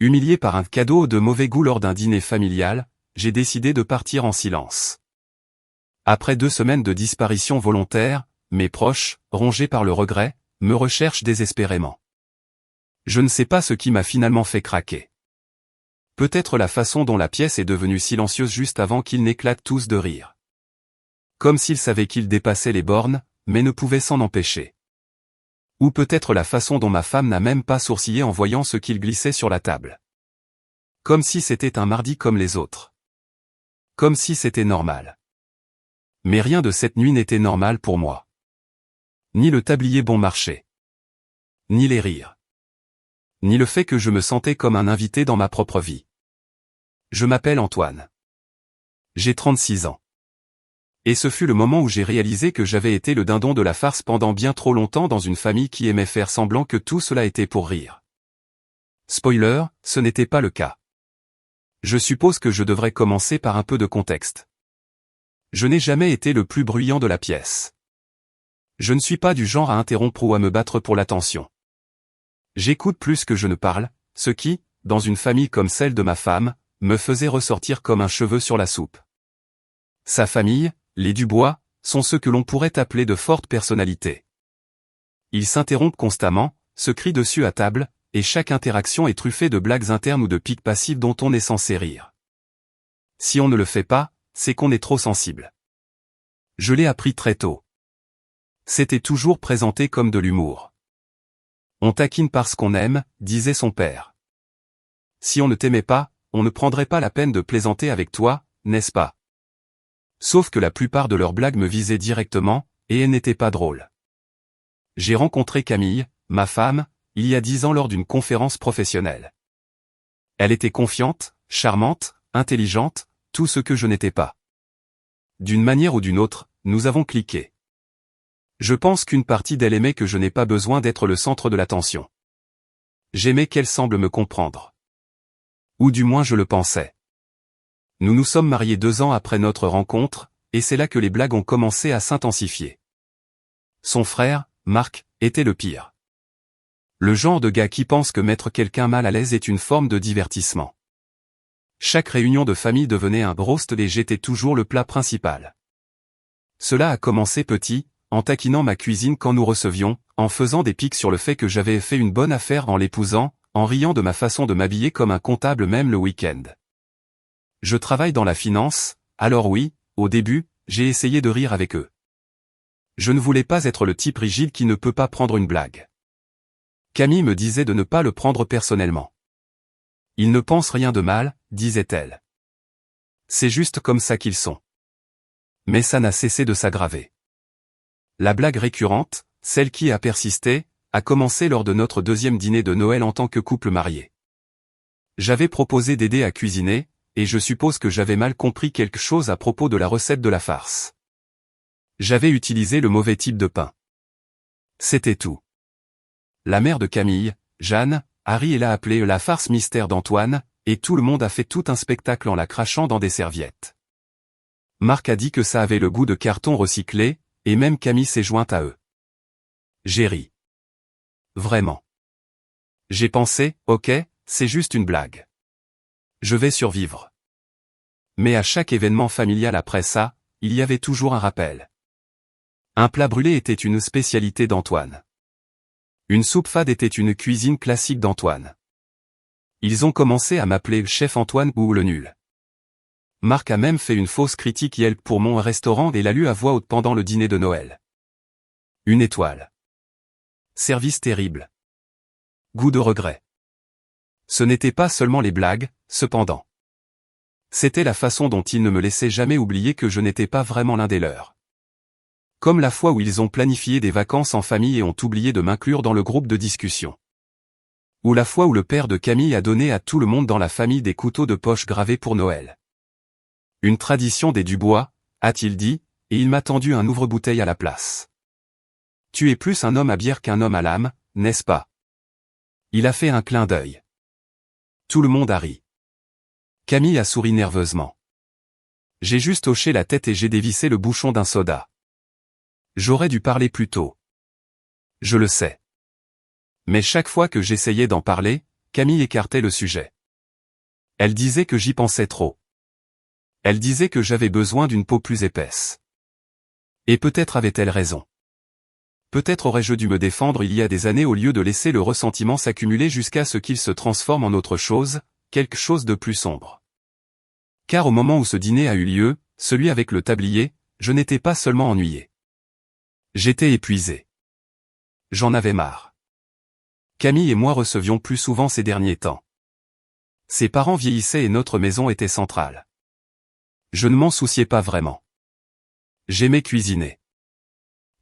Humilié par un cadeau de mauvais goût lors d'un dîner familial, j'ai décidé de partir en silence. Après 2 semaines de disparition volontaire, mes proches, rongés par le regret, me recherchent désespérément. Je ne sais pas ce qui m'a finalement fait craquer. Peut-être la façon dont la pièce est devenue silencieuse juste avant qu'ils n'éclatent tous de rire. Comme s'ils savaient qu'ils dépassaient les bornes, mais ne pouvaient s'en empêcher. Ou peut-être la façon dont ma femme n'a même pas sourcillé en voyant ce qu'il glissait sur la table. Comme si c'était un mardi comme les autres. Comme si c'était normal. Mais rien de cette nuit n'était normal pour moi. Ni le tablier bon marché. Ni les rires. Ni le fait que je me sentais comme un invité dans ma propre vie. Je m'appelle Antoine. J'ai 36 ans. Et ce fut le moment où j'ai réalisé que j'avais été le dindon de la farce pendant bien trop longtemps dans une famille qui aimait faire semblant que tout cela était pour rire. Spoiler, ce n'était pas le cas. Je suppose que je devrais commencer par un peu de contexte. Je n'ai jamais été le plus bruyant de la pièce. Je ne suis pas du genre à interrompre ou à me battre pour l'attention. J'écoute plus que je ne parle, ce qui, dans une famille comme celle de ma femme, me faisait ressortir comme un cheveu sur la soupe. Sa famille, les Dubois, sont ceux que l'on pourrait appeler de fortes personnalités. Ils s'interrompent constamment, se crient dessus à table, et chaque interaction est truffée de blagues internes ou de piques passives dont on est censé rire. Si on ne le fait pas, c'est qu'on est trop sensible. Je l'ai appris très tôt. C'était toujours présenté comme de l'humour. On taquine parce qu'on aime, disait son père. Si on ne t'aimait pas, on ne prendrait pas la peine de plaisanter avec toi, n'est-ce pas? Sauf que la plupart de leurs blagues me visaient directement, et elles n'étaient pas drôles. J'ai rencontré Camille, ma femme, il y a 10 ans lors d'une conférence professionnelle. Elle était confiante, charmante, intelligente, tout ce que je n'étais pas. D'une manière ou d'une autre, nous avons cliqué. Je pense qu'une partie d'elle aimait que je n'ai pas besoin d'être le centre de l'attention. J'aimais qu'elle semble me comprendre. Ou du moins je le pensais. Nous nous sommes mariés 2 ans après notre rencontre, et c'est là que les blagues ont commencé à s'intensifier. Son frère, Marc, était le pire. Le genre de gars qui pense que mettre quelqu'un mal à l'aise est une forme de divertissement. Chaque réunion de famille devenait un roast et j'étais toujours le plat principal. Cela a commencé petit, en taquinant ma cuisine quand nous recevions, en faisant des pics sur le fait que j'avais fait une bonne affaire en l'épousant, en riant de ma façon de m'habiller comme un comptable même le week-end. Je travaille dans la finance, alors oui, au début, j'ai essayé de rire avec eux. Je ne voulais pas être le type rigide qui ne peut pas prendre une blague. Camille me disait de ne pas le prendre personnellement. Ils ne pensent rien de mal, disait-elle. C'est juste comme ça qu'ils sont. Mais ça n'a cessé de s'aggraver. La blague récurrente, celle qui a persisté, a commencé lors de notre 2e dîner de Noël en tant que couple marié. J'avais proposé d'aider à cuisiner, et je suppose que j'avais mal compris quelque chose à propos de la recette de la farce. J'avais utilisé le mauvais type de pain. C'était tout. La mère de Camille, Jeanne, a ri et l'a appelée la farce mystère d'Antoine, et tout le monde a fait tout un spectacle en la crachant dans des serviettes. Marc a dit que ça avait le goût de carton recyclé, et même Camille s'est jointe à eux. J'ai ri. Vraiment. J'ai pensé, ok, c'est juste une blague. Je vais survivre. Mais à chaque événement familial après ça, il y avait toujours un rappel. Un plat brûlé était une spécialité d'Antoine. Une soupe fade était une cuisine classique d'Antoine. Ils ont commencé à m'appeler Chef Antoine ou le nul. Marc a même fait une fausse critique Yelp pour mon restaurant et l'a lu à voix haute pendant le dîner de Noël. 1 étoile. Service terrible. Goût de regret. Ce n'était pas seulement les blagues, cependant. C'était la façon dont ils ne me laissaient jamais oublier que je n'étais pas vraiment l'un des leurs. Comme la fois où ils ont planifié des vacances en famille et ont oublié de m'inclure dans le groupe de discussion. Ou la fois où le père de Camille a donné à tout le monde dans la famille des couteaux de poche gravés pour Noël. Une tradition des Dubois, a-t-il dit, et il m'a tendu un ouvre-bouteille à la place. Tu es plus un homme à bière qu'un homme à l'âme, n'est-ce pas? Il a fait un clin d'œil. Tout le monde a ri. Camille a souri nerveusement. J'ai juste hoché la tête et j'ai dévissé le bouchon d'un soda. J'aurais dû parler plus tôt. Je le sais. Mais chaque fois que j'essayais d'en parler, Camille écartait le sujet. Elle disait que j'y pensais trop. Elle disait que j'avais besoin d'une peau plus épaisse. Et peut-être avait-elle raison. Peut-être aurais-je dû me défendre il y a des années au lieu de laisser le ressentiment s'accumuler jusqu'à ce qu'il se transforme en autre chose, quelque chose de plus sombre. Car au moment où ce dîner a eu lieu, celui avec le tablier, je n'étais pas seulement ennuyé. J'étais épuisé. J'en avais marre. Camille et moi recevions plus souvent ces derniers temps. Ses parents vieillissaient et notre maison était centrale. Je ne m'en souciais pas vraiment. J'aimais cuisiner.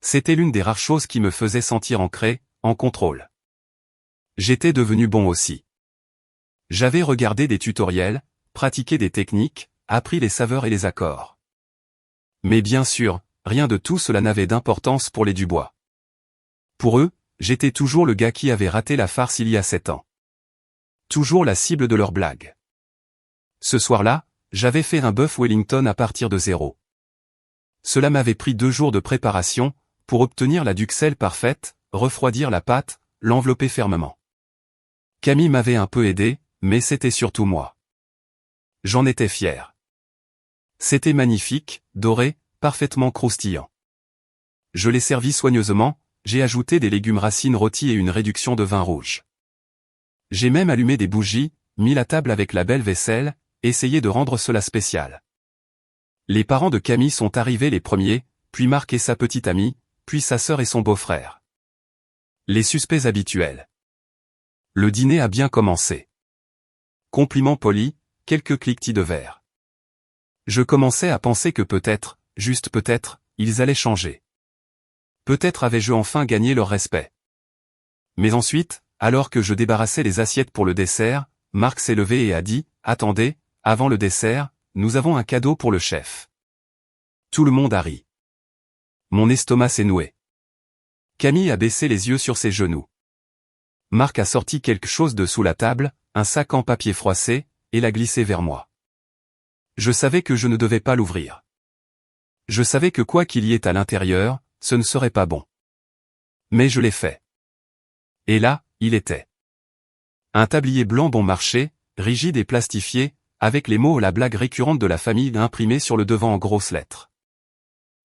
C'était l'une des rares choses qui me faisait sentir ancré, en contrôle. J'étais devenu bon aussi. J'avais regardé des tutoriels, pratiqué des techniques, appris les saveurs et les accords. Mais bien sûr, rien de tout cela n'avait d'importance pour les Dubois. Pour eux, j'étais toujours le gars qui avait raté la farce il y a 7 ans. Toujours la cible de leurs blagues. Ce soir-là, j'avais fait un bœuf Wellington à partir de zéro. Cela m'avait pris 2 jours de préparation, pour obtenir la duxelle parfaite, refroidir la pâte, l'envelopper fermement. Camille m'avait un peu aidé, mais c'était surtout moi. J'en étais fier. C'était magnifique, doré, parfaitement croustillant. Je l'ai servi soigneusement, j'ai ajouté des légumes racines rôtis et une réduction de vin rouge. J'ai même allumé des bougies, mis la table avec la belle vaisselle, essayé de rendre cela spécial. Les parents de Camille sont arrivés les premiers, puis Marc et sa petite amie, puis sa sœur et son beau-frère. Les suspects habituels. Le dîner a bien commencé. Compliments polis, quelques cliquetis de verre. Je commençais à penser que peut-être, juste peut-être, ils allaient changer. Peut-être avais-je enfin gagné leur respect. Mais ensuite, alors que je débarrassais les assiettes pour le dessert, Marc s'est levé et a dit « Attendez, avant le dessert, nous avons un cadeau pour le chef. » Tout le monde a ri. Mon estomac s'est noué. Camille a baissé les yeux sur ses genoux. Marc a sorti quelque chose de sous la table, un sac en papier froissé, et l'a glissé vers moi. Je savais que je ne devais pas l'ouvrir. Je savais que quoi qu'il y ait à l'intérieur, ce ne serait pas bon. Mais je l'ai fait. Et là, il était. Un tablier blanc bon marché, rigide et plastifié, avec les mots la blague récurrente de la famille imprimés sur le devant en grosses lettres.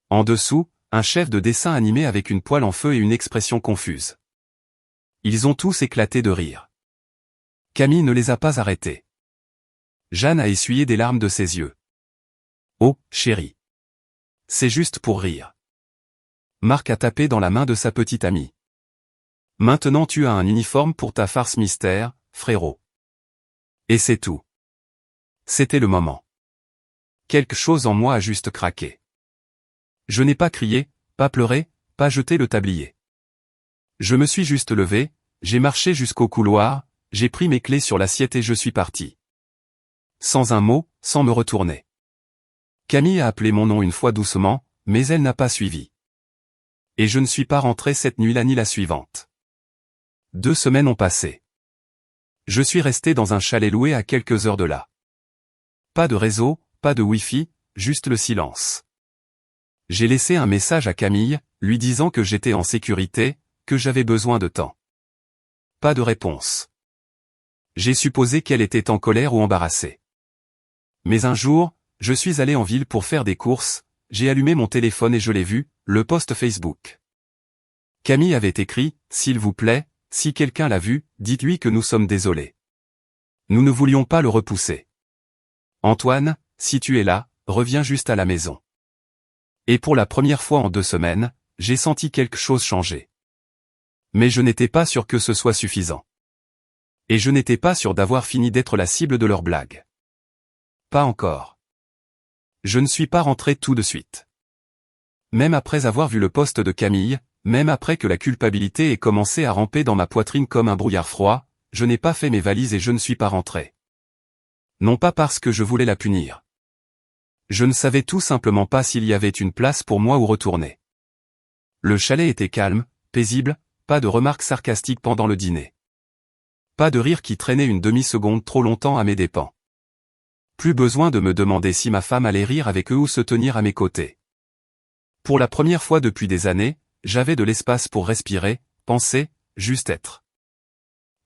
En dessous, un chef de dessin animé avec une poêle en feu et une expression confuse. Ils ont tous éclaté de rire. Camille ne les a pas arrêtés. Jeanne a essuyé des larmes de ses yeux. Oh, chérie. C'est juste pour rire. Marc a tapé dans la main de sa petite amie. Maintenant tu as un uniforme pour ta farce mystère, frérot. Et c'est tout. C'était le moment. Quelque chose en moi a juste craqué. Je n'ai pas crié, pas pleuré, pas jeté le tablier. Je me suis juste levé, j'ai marché jusqu'au couloir, j'ai pris mes clés sur l'assiette et je suis parti. Sans un mot, sans me retourner. Camille a appelé mon nom une fois doucement, mais elle n'a pas suivi. Et je ne suis pas rentré cette nuit-là ni la suivante. 2 semaines ont passé. Je suis resté dans un chalet loué à quelques heures de là. Pas de réseau, pas de Wi-Fi, juste le silence. J'ai laissé un message à Camille, lui disant que j'étais en sécurité, que j'avais besoin de temps. Pas de réponse. J'ai supposé qu'elle était en colère ou embarrassée. Mais un jour, je suis allé en ville pour faire des courses, j'ai allumé mon téléphone et je l'ai vu, le post Facebook. Camille avait écrit, « S'il vous plaît, si quelqu'un l'a vu, dites-lui que nous sommes désolés. Nous ne voulions pas le repousser. Antoine, si tu es là, reviens juste à la maison. » Et pour la première fois en 2 semaines, j'ai senti quelque chose changer. Mais je n'étais pas sûr que ce soit suffisant. Et je n'étais pas sûr d'avoir fini d'être la cible de leurs blagues. Pas encore. Je ne suis pas rentré tout de suite. Même après avoir vu le post de Camille, même après que la culpabilité ait commencé à ramper dans ma poitrine comme un brouillard froid, je n'ai pas fait mes valises et je ne suis pas rentré. Non pas parce que je voulais la punir. Je ne savais tout simplement pas s'il y avait une place pour moi où retourner. Le chalet était calme, paisible, pas de remarques sarcastiques pendant le dîner. Pas de rire qui traînait une demi-seconde trop longtemps à mes dépens. Plus besoin de me demander si ma femme allait rire avec eux ou se tenir à mes côtés. Pour la première fois depuis des années, j'avais de l'espace pour respirer, penser, juste être.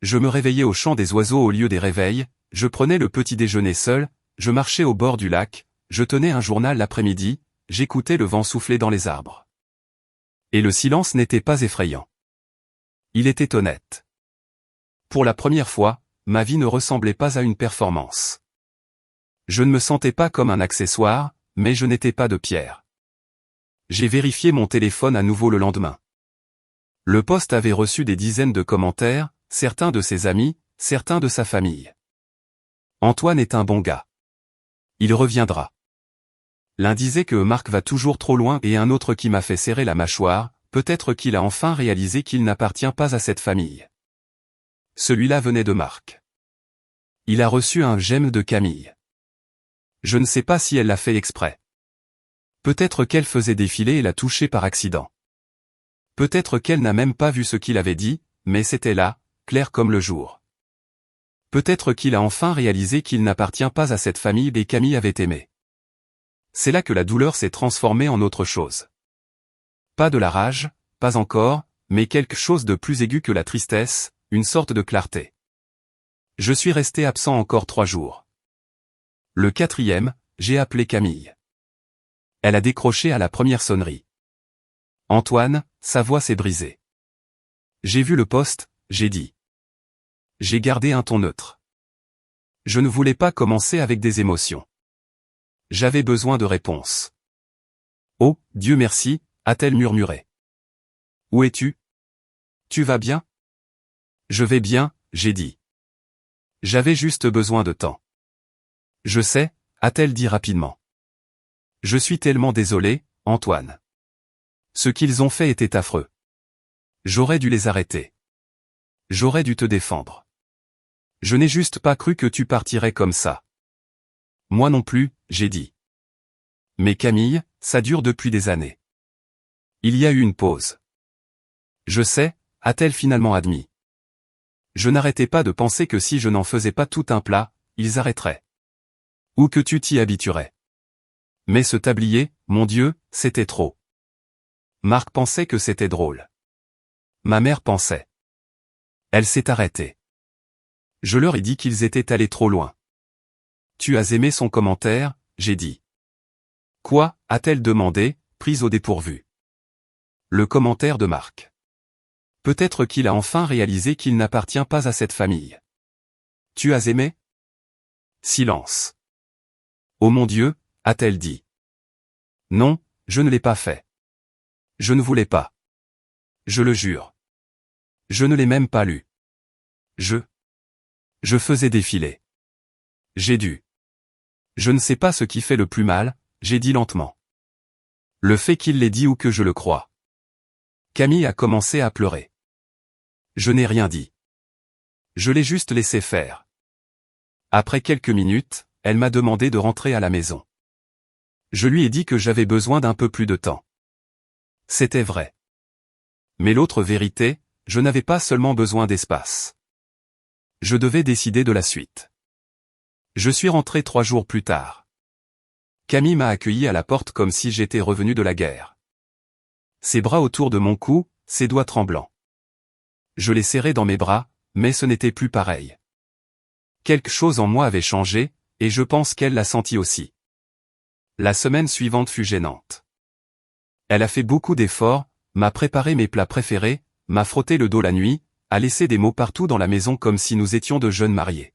Je me réveillais au chant des oiseaux au lieu des réveils, je prenais le petit déjeuner seul, je marchais au bord du lac, je tenais un journal l'après-midi, j'écoutais le vent souffler dans les arbres. Et le silence n'était pas effrayant. Il était honnête. Pour la première fois, ma vie ne ressemblait pas à une performance. Je ne me sentais pas comme un accessoire, mais je n'étais pas de pierre. J'ai vérifié mon téléphone à nouveau le lendemain. Le post avait reçu des dizaines de commentaires, certains de ses amis, certains de sa famille. Antoine est un bon gars. Il reviendra. L'un disait que Marc va toujours trop loin et un autre qui m'a fait serrer la mâchoire, peut-être qu'il a enfin réalisé qu'il n'appartient pas à cette famille. Celui-là venait de Marc. Il a reçu un j'aime de Camille. Je ne sais pas si elle l'a fait exprès. Peut-être qu'elle faisait défiler et l'a touché par accident. Peut-être qu'elle n'a même pas vu ce qu'il avait dit, mais c'était là, clair comme le jour. Peut-être qu'il a enfin réalisé qu'il n'appartient pas à cette famille et Camille avait aimé. C'est là que la douleur s'est transformée en autre chose. Pas de la rage, pas encore, mais quelque chose de plus aigu que la tristesse, une sorte de clarté. Je suis resté absent encore 3 jours. Le 4e, j'ai appelé Camille. Elle a décroché à la première sonnerie. Antoine, sa voix s'est brisée. J'ai vu le poste, j'ai dit. J'ai gardé un ton neutre. Je ne voulais pas commencer avec des émotions. J'avais besoin de réponses. Oh, Dieu merci, a-t-elle murmuré. Où es-tu? Tu vas bien? Je vais bien, j'ai dit. J'avais juste besoin de temps. Je sais, a-t-elle dit rapidement. Je suis tellement désolé, Antoine. Ce qu'ils ont fait était affreux. J'aurais dû les arrêter. J'aurais dû te défendre. Je n'ai juste pas cru que tu partirais comme ça. Moi non plus, j'ai dit. Mais Camille, ça dure depuis des années. Il y a eu une pause. Je sais, a-t-elle finalement admis. Je n'arrêtais pas de penser que si je n'en faisais pas tout un plat, ils arrêteraient. Ou que tu t'y habituerais. Mais ce tablier, mon Dieu, c'était trop. Marc pensait que c'était drôle. Ma mère pensait. Elle s'est arrêtée. Je leur ai dit qu'ils étaient allés trop loin. Tu as aimé son commentaire, j'ai dit. Quoi, a-t-elle demandé, prise au dépourvu. Le commentaire de Marc. Peut-être qu'il a enfin réalisé qu'il n'appartient pas à cette famille. Tu as aimé? Silence. Oh mon Dieu, a-t-elle dit. Non, je ne l'ai pas fait. Je ne voulais pas. Je le jure. Je ne l'ai même pas lu. Je faisais défiler. J'ai dû. Je ne sais pas ce qui fait le plus mal, j'ai dit lentement. Le fait qu'il l'ait dit ou que je le croie. Camille a commencé à pleurer. Je n'ai rien dit. Je l'ai juste laissé faire. Après quelques minutes, elle m'a demandé de rentrer à la maison. Je lui ai dit que j'avais besoin d'un peu plus de temps. C'était vrai. Mais l'autre vérité, je n'avais pas seulement besoin d'espace. Je devais décider de la suite. Je suis rentré 3 jours plus tard. Camille m'a accueilli à la porte comme si j'étais revenu de la guerre. Ses bras autour de mon cou, ses doigts tremblants. Je l'ai serré dans mes bras, mais ce n'était plus pareil. Quelque chose en moi avait changé, et je pense qu'elle l'a senti aussi. La semaine suivante fut gênante. Elle a fait beaucoup d'efforts, m'a préparé mes plats préférés, m'a frotté le dos la nuit, a laissé des mots partout dans la maison comme si nous étions de jeunes mariés.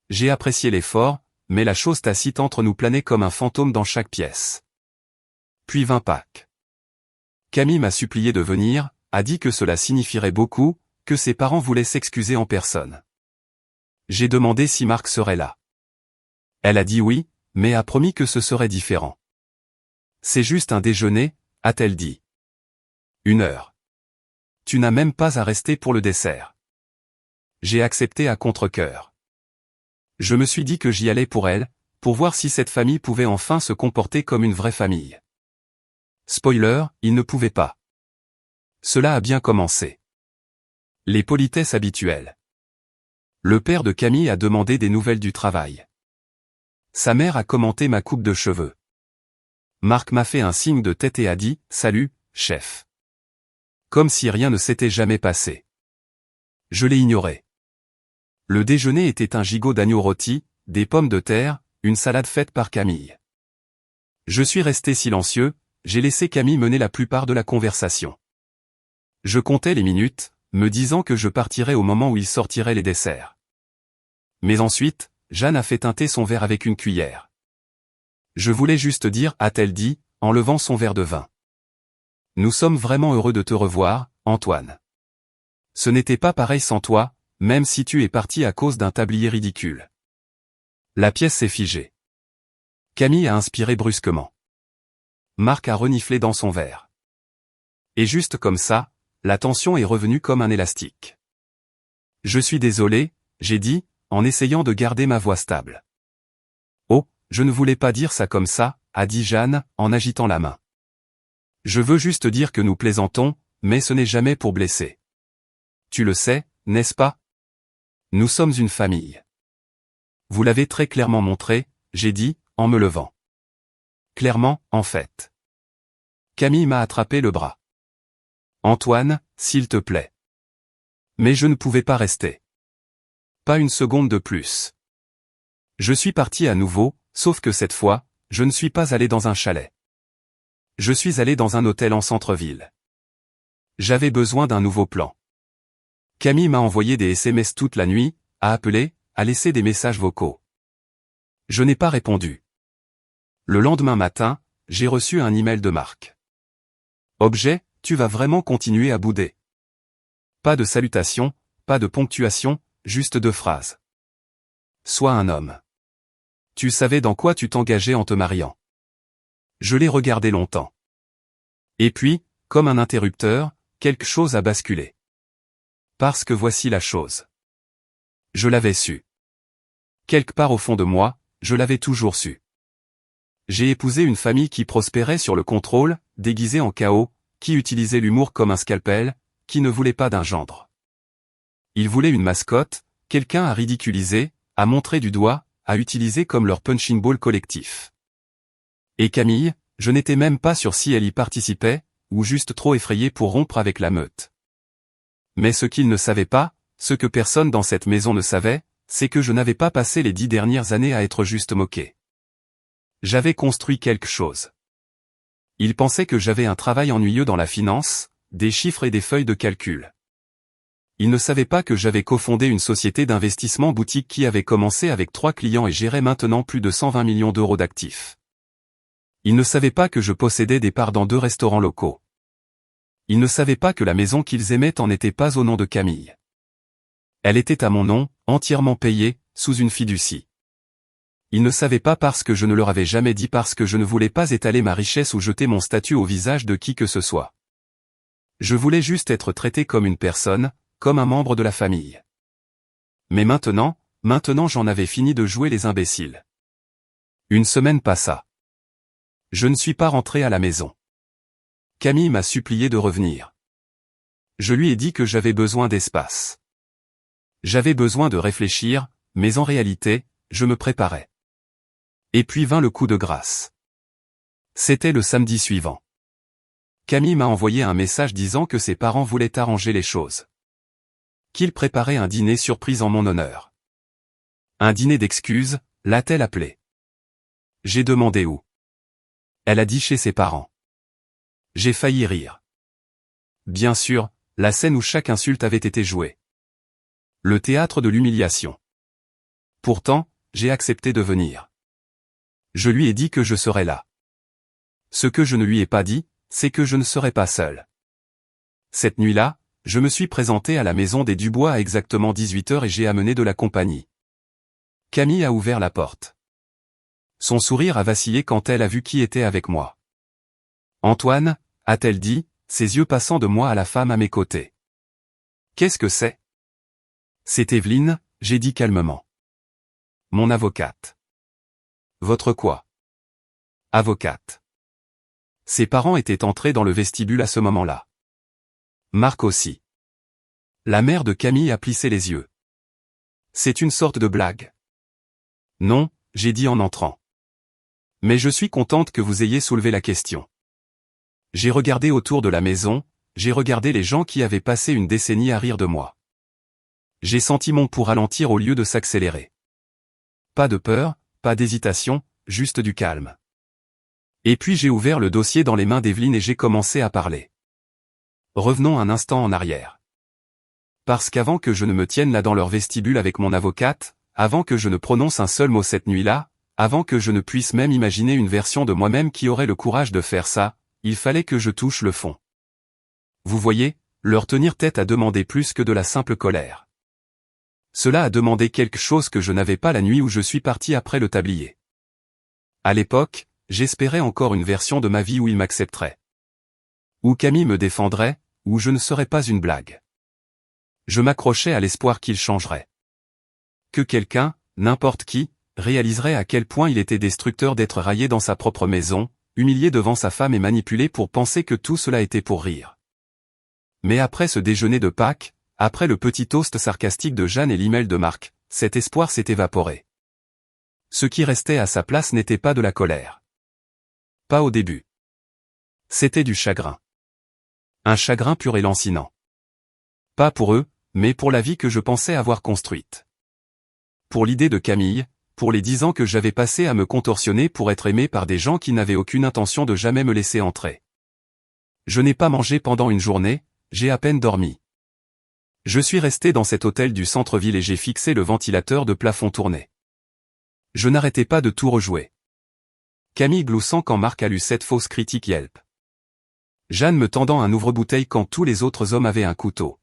J'ai apprécié l'effort, mais la chose tacite entre nous planait comme un fantôme dans chaque pièce. Puis vint Pâques. Camille m'a supplié de venir, a dit que cela signifierait beaucoup, que ses parents voulaient s'excuser en personne. J'ai demandé si Marc serait là. Elle a dit oui, mais a promis que ce serait différent. C'est juste un déjeuner, a-t-elle dit. 1 heure. Tu n'as même pas à rester pour le dessert. J'ai accepté à contre-cœur. Je me suis dit que j'y allais pour elle, pour voir si cette famille pouvait enfin se comporter comme une vraie famille. Spoiler, il ne pouvait pas. Cela a bien commencé. Les politesses habituelles. Le père de Camille a demandé des nouvelles du travail. Sa mère a commenté ma coupe de cheveux. Marc m'a fait un signe de tête et a dit « Salut, chef ». Comme si rien ne s'était jamais passé. Je l'ai ignoré. Le déjeuner était un gigot d'agneau rôti, des pommes de terre, une salade faite par Camille. Je suis resté silencieux, j'ai laissé Camille mener la plupart de la conversation. Je comptais les minutes, me disant que je partirais au moment où il sortirait les desserts. Mais ensuite, Jeanne a fait teinter son verre avec une cuillère. Je voulais juste dire, a-t-elle dit, en levant son verre de vin. Nous sommes vraiment heureux de te revoir, Antoine. Ce n'était pas pareil sans toi, même si tu es parti à cause d'un tablier ridicule. La pièce s'est figée. Camille a inspiré brusquement. Marc a reniflé dans son verre. Et juste comme ça, la tension est revenue comme un élastique. Je suis désolé, j'ai dit, en essayant de garder ma voix stable. Oh, je ne voulais pas dire ça comme ça, a dit Jeanne, en agitant la main. Je veux juste dire que nous plaisantons, mais ce n'est jamais pour blesser. Tu le sais, n'est-ce pas? Nous sommes une famille. Vous l'avez très clairement montré, j'ai dit, en me levant. Clairement, en fait. Camille m'a attrapé le bras. Antoine, s'il te plaît. Mais je ne pouvais pas rester. Pas une seconde de plus. Je suis parti à nouveau, sauf que cette fois, je ne suis pas allé dans un chalet. Je suis allé dans un hôtel en centre-ville. J'avais besoin d'un nouveau plan. Camille m'a envoyé des SMS toute la nuit, a appelé, a laissé des messages vocaux. Je n'ai pas répondu. Le lendemain matin, j'ai reçu un email de Marc. Objet, tu vas vraiment continuer à bouder. Pas de salutation, pas de ponctuation, juste 2 phrases. Sois un homme. Tu savais dans quoi tu t'engageais en te mariant. Je l'ai regardé longtemps. Et puis, comme un interrupteur, quelque chose a basculé. Parce que voici la chose. Je l'avais su. Quelque part au fond de moi, je l'avais toujours su. J'ai épousé une famille qui prospérait sur le contrôle, déguisée en chaos, qui utilisait l'humour comme un scalpel, qui ne voulait pas d'un gendre. Ils voulaient une mascotte, quelqu'un à ridiculiser, à montrer du doigt, à utiliser comme leur punching ball collectif. Et Camille, je n'étais même pas sûr si elle y participait, ou juste trop effrayée pour rompre avec la meute. Mais ce qu'ils ne savaient pas, ce que personne dans cette maison ne savait, c'est que je n'avais pas passé les 10 dernières années à être juste moqué. J'avais construit quelque chose. Ils pensaient que j'avais un travail ennuyeux dans la finance, des chiffres et des feuilles de calcul. Ils ne savaient pas que j'avais cofondé une société d'investissement boutique qui avait commencé avec 3 clients et gérait maintenant plus de 120 millions d'euros d'actifs. Ils ne savaient pas que je possédais des parts dans 2 restaurants locaux. Ils ne savaient pas que la maison qu'ils aimaient n'en était pas au nom de Camille. Elle était à mon nom, entièrement payée, sous une fiducie. Ils ne savaient pas parce que je ne leur avais jamais dit parce que je ne voulais pas étaler ma richesse ou jeter mon statut au visage de qui que ce soit. Je voulais juste être traité comme une personne, comme un membre de la famille. Mais maintenant j'en avais fini de jouer les imbéciles. Une semaine passa. Je ne suis pas rentré à la maison. Camille m'a supplié de revenir. Je lui ai dit que j'avais besoin d'espace. J'avais besoin de réfléchir, mais en réalité, je me préparais. Et puis vint le coup de grâce. C'était le samedi suivant. Camille m'a envoyé un message disant que ses parents voulaient arranger les choses. Qu'ils préparaient un dîner surprise en mon honneur. Un dîner d'excuses, l'a-t-elle appelé. J'ai demandé où. Elle a dit chez ses parents. J'ai failli rire. Bien sûr, la scène où chaque insulte avait été jouée. Le théâtre de l'humiliation. Pourtant, j'ai accepté de venir. Je lui ai dit que je serais là. Ce que je ne lui ai pas dit, c'est que je ne serais pas seul. Cette nuit-là, je me suis présenté à la maison des Dubois à exactement 18h et j'ai amené de la compagnie. Camille a ouvert la porte. Son sourire a vacillé quand elle a vu qui était avec moi. Antoine, a-t-elle dit, ses yeux passant de moi à la femme à mes côtés. Qu'est-ce que c'est? C'est Evelyne, j'ai dit calmement. Mon avocate. Votre quoi? Avocate. Ses parents étaient entrés dans le vestibule à ce moment-là. Marc aussi. La mère de Camille a plissé les yeux. C'est une sorte de blague. Non, j'ai dit en entrant. Mais je suis contente que vous ayez soulevé la question. J'ai regardé autour de la maison, j'ai regardé les gens qui avaient passé une décennie à rire de moi. J'ai senti mon pouls ralentir au lieu de s'accélérer. Pas de peur, pas d'hésitation, juste du calme. Et puis j'ai ouvert le dossier dans les mains d'Evelyne et j'ai commencé à parler. Revenons un instant en arrière. Parce qu'avant que je ne me tienne là dans leur vestibule avec mon avocate, avant que je ne prononce un seul mot cette nuit-là, avant que je ne puisse même imaginer une version de moi-même qui aurait le courage de faire ça, il fallait que je touche le fond. Vous voyez, leur tenir tête a demandé plus que de la simple colère. Cela a demandé quelque chose que je n'avais pas la nuit où je suis parti après le tablier. À l'époque, j'espérais encore une version de ma vie où il m'accepterait. Où Camille me défendrait, où je ne serais pas une blague. Je m'accrochais à l'espoir qu'il changerait. Que quelqu'un, n'importe qui, réaliserait à quel point il était destructeur d'être raillé dans sa propre maison, humilié devant sa femme et manipulé pour penser que tout cela était pour rire. Mais après ce déjeuner de Pâques, après le petit toast sarcastique de Jeanne et l'email de Marc, cet espoir s'est évaporé. Ce qui restait à sa place n'était pas de la colère. Pas au début. C'était du chagrin. Un chagrin pur et lancinant. Pas pour eux, mais pour la vie que je pensais avoir construite. Pour l'idée de Camille, pour les 10 ans que j'avais passés à me contorsionner pour être aimé par des gens qui n'avaient aucune intention de jamais me laisser entrer. Je n'ai pas mangé pendant une journée, j'ai à peine dormi. Je suis resté dans cet hôtel du centre-ville et j'ai fixé le ventilateur de plafond tourné. Je n'arrêtais pas de tout rejouer. Camille gloussant quand Marc a lu cette fausse critique Yelp. Jeanne me tendant un ouvre-bouteille quand tous les autres hommes avaient un couteau.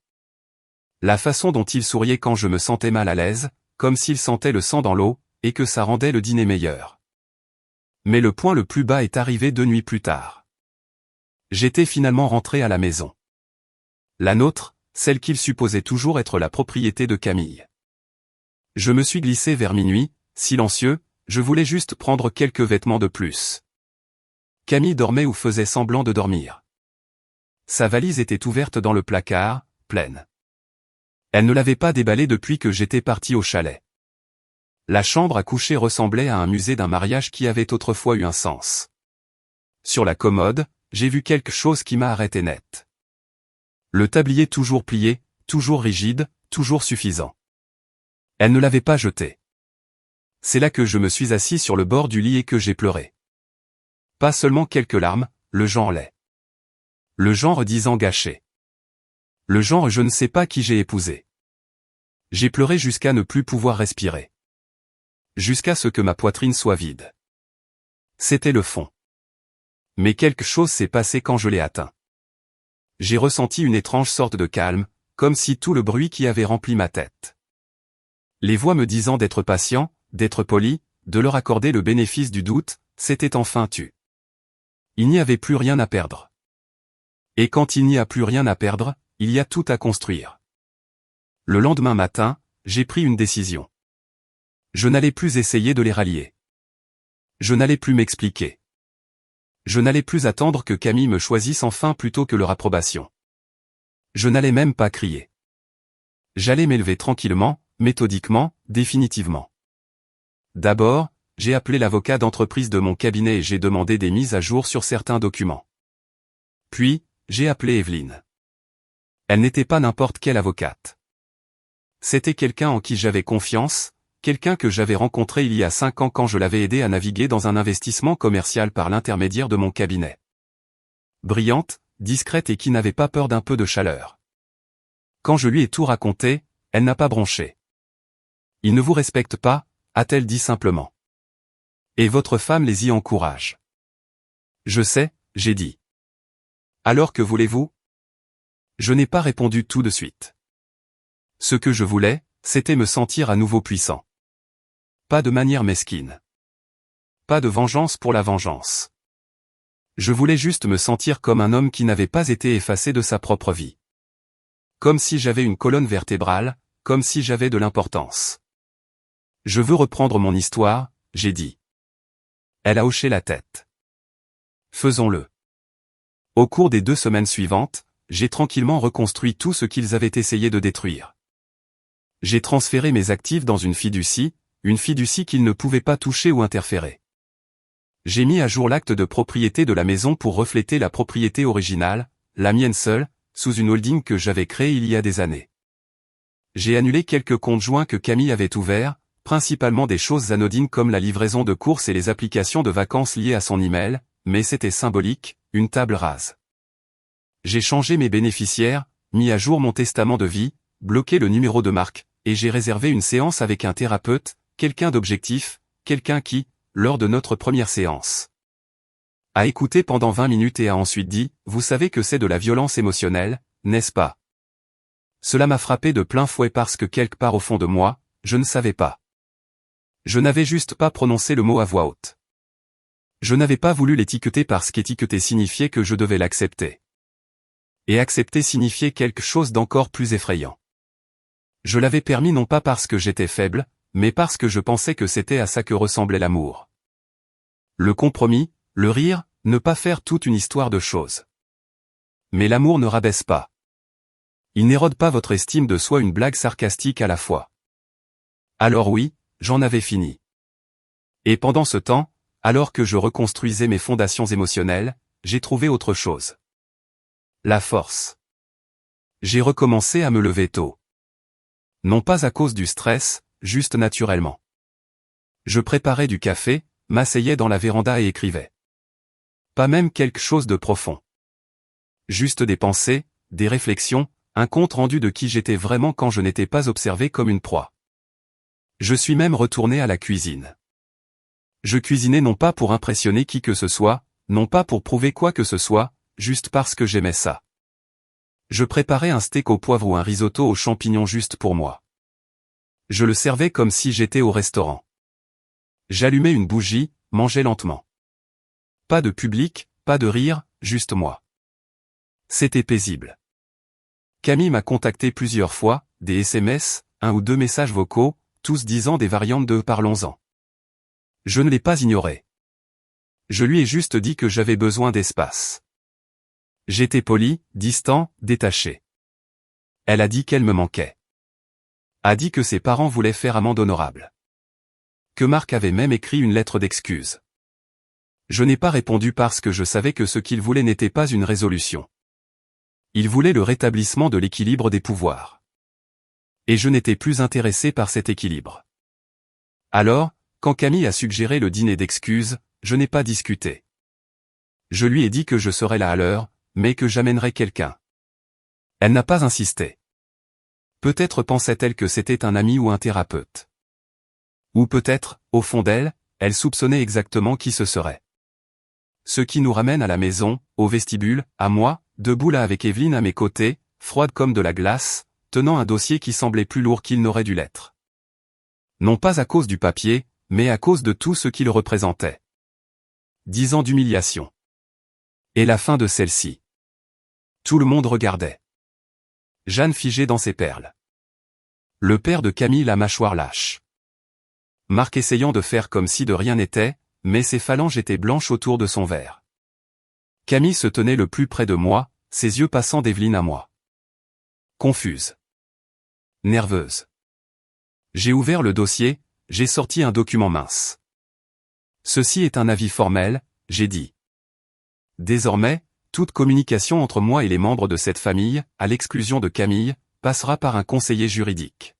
La façon dont il souriait quand je me sentais mal à l'aise, comme s'il sentait le sang dans l'eau, et que ça rendait le dîner meilleur. Mais le point le plus bas est arrivé 2 nuits plus tard. J'étais finalement rentré à la maison. La nôtre, celle qu'il supposait toujours être la propriété de Camille. Je me suis glissé vers minuit, silencieux, je voulais juste prendre quelques vêtements de plus. Camille dormait ou faisait semblant de dormir. Sa valise était ouverte dans le placard, pleine. Elle ne l'avait pas déballée depuis que j'étais parti au chalet. La chambre à coucher ressemblait à un musée d'un mariage qui avait autrefois eu un sens. Sur la commode, j'ai vu quelque chose qui m'a arrêté net. Le tablier toujours plié, toujours rigide, toujours suffisant. Elle ne l'avait pas jeté. C'est là que je me suis assis sur le bord du lit et que j'ai pleuré. Pas seulement quelques larmes, le genre laid. Le genre 10 ans gâché. Le genre je ne sais pas qui j'ai épousé. J'ai pleuré jusqu'à ne plus pouvoir respirer. Jusqu'à ce que ma poitrine soit vide. C'était le fond. Mais quelque chose s'est passé quand je l'ai atteint. J'ai ressenti une étrange sorte de calme, comme si tout le bruit qui avait rempli ma tête. Les voix me disant d'être patient, d'être poli, de leur accorder le bénéfice du doute, s'étaient enfin tues. Il n'y avait plus rien à perdre. Et quand il n'y a plus rien à perdre, il y a tout à construire. Le lendemain matin, j'ai pris une décision. Je n'allais plus essayer de les rallier. Je n'allais plus m'expliquer. Je n'allais plus attendre que Camille me choisisse enfin plutôt que leur approbation. Je n'allais même pas crier. J'allais m'élever tranquillement, méthodiquement, définitivement. D'abord, j'ai appelé l'avocat d'entreprise de mon cabinet et j'ai demandé des mises à jour sur certains documents. Puis, j'ai appelé Evelyne. Elle n'était pas n'importe quelle avocate. C'était quelqu'un en qui j'avais confiance, quelqu'un que j'avais rencontré il y a 5 ans quand je l'avais aidé à naviguer dans un investissement commercial par l'intermédiaire de mon cabinet. Brillante, discrète et qui n'avait pas peur d'un peu de chaleur. Quand je lui ai tout raconté, elle n'a pas bronché. « Ils ne vous respectent pas », a-t-elle dit simplement. « Et votre femme les y encourage. » « Je sais », j'ai dit. « Alors que voulez-vous » Je n'ai pas répondu tout de suite. Ce que je voulais, c'était me sentir à nouveau puissant. Pas de manière mesquine. Pas de vengeance pour la vengeance. Je voulais juste me sentir comme un homme qui n'avait pas été effacé de sa propre vie. Comme si j'avais une colonne vertébrale, comme si j'avais de l'importance. Je veux reprendre mon histoire, j'ai dit. Elle a hoché la tête. Faisons-le. Au cours des 2 semaines suivantes, j'ai tranquillement reconstruit tout ce qu'ils avaient essayé de détruire. J'ai transféré mes actifs dans une fiducie qu'ils ne pouvaient pas toucher ou interférer. J'ai mis à jour l'acte de propriété de la maison pour refléter la propriété originale, la mienne seule, sous une holding que j'avais créée il y a des années. J'ai annulé quelques comptes joints que Camille avait ouverts, principalement des choses anodines comme la livraison de courses et les applications de vacances liées à son email, mais c'était symbolique, une table rase. J'ai changé mes bénéficiaires, mis à jour mon testament de vie, bloqué le numéro de Marc, et j'ai réservé une séance avec un thérapeute, quelqu'un d'objectif, quelqu'un qui, lors de notre première séance, a écouté pendant 20 minutes et a ensuite dit « Vous savez que c'est de la violence émotionnelle, n'est-ce pas ?» Cela m'a frappé de plein fouet parce que quelque part au fond de moi, je ne savais pas. Je n'avais juste pas prononcé le mot à voix haute. Je n'avais pas voulu l'étiqueter parce qu'étiqueter signifiait que je devais l'accepter. Et accepter signifiait quelque chose d'encore plus effrayant. Je l'avais permis non pas parce que j'étais faible, mais parce que je pensais que c'était à ça que ressemblait l'amour. Le compromis, le rire, ne pas faire toute une histoire de choses. Mais l'amour ne rabaisse pas. Il n'érode pas votre estime de soi, une blague sarcastique à la fois. Alors oui, j'en avais fini. Et pendant ce temps, alors que je reconstruisais mes fondations émotionnelles, j'ai trouvé autre chose. La force. J'ai recommencé à me lever tôt. Non pas à cause du stress, juste naturellement. Je préparais du café, m'asseyais dans la véranda et écrivais. Pas même quelque chose de profond. Juste des pensées, des réflexions, un compte rendu de qui j'étais vraiment quand je n'étais pas observé comme une proie. Je suis même retourné à la cuisine. Je cuisinais non pas pour impressionner qui que ce soit, non pas pour prouver quoi que ce soit, juste parce que j'aimais ça. Je préparais un steak au poivre ou un risotto aux champignons juste pour moi. Je le servais comme si j'étais au restaurant. J'allumais une bougie, mangeais lentement. Pas de public, pas de rire, juste moi. C'était paisible. Camille m'a contacté plusieurs fois, des SMS, 1 ou 2 messages vocaux, tous disant des variantes de « parlons-en ». Je ne l'ai pas ignoré. Je lui ai juste dit que j'avais besoin d'espace. J'étais poli, distant, détaché. Elle a dit qu'elle me manquait. A dit que ses parents voulaient faire amende honorable. Que Marc avait même écrit une lettre d'excuse. Je n'ai pas répondu parce que je savais que ce qu'il voulait n'était pas une résolution. Il voulait le rétablissement de l'équilibre des pouvoirs. Et je n'étais plus intéressé par cet équilibre. Alors, quand Camille a suggéré le dîner d'excuses, je n'ai pas discuté. Je lui ai dit que je serais là à l'heure, mais que j'amènerais quelqu'un. Elle n'a pas insisté. Peut-être pensait-elle que c'était un ami ou un thérapeute. Ou peut-être, au fond d'elle, elle soupçonnait exactement qui ce serait. Ce qui nous ramène à la maison, au vestibule, à moi, debout là avec Evelyne à mes côtés, froide comme de la glace, tenant un dossier qui semblait plus lourd qu'il n'aurait dû l'être. Non pas à cause du papier, mais à cause de tout ce qu'il représentait. 10 ans d'humiliation. Et la fin de celle-ci. Tout le monde regardait. Jeanne figée dans ses perles. Le père de Camille la mâchoire lâche. Marc essayant de faire comme si de rien n'était, mais ses phalanges étaient blanches autour de son verre. Camille se tenait le plus près de moi, ses yeux passant d'Evelyne à moi. Confuse. Nerveuse. J'ai ouvert le dossier, j'ai sorti un document mince. Ceci est un avis formel, j'ai dit. Désormais, toute communication entre moi et les membres de cette famille, à l'exclusion de Camille, passera par un conseiller juridique.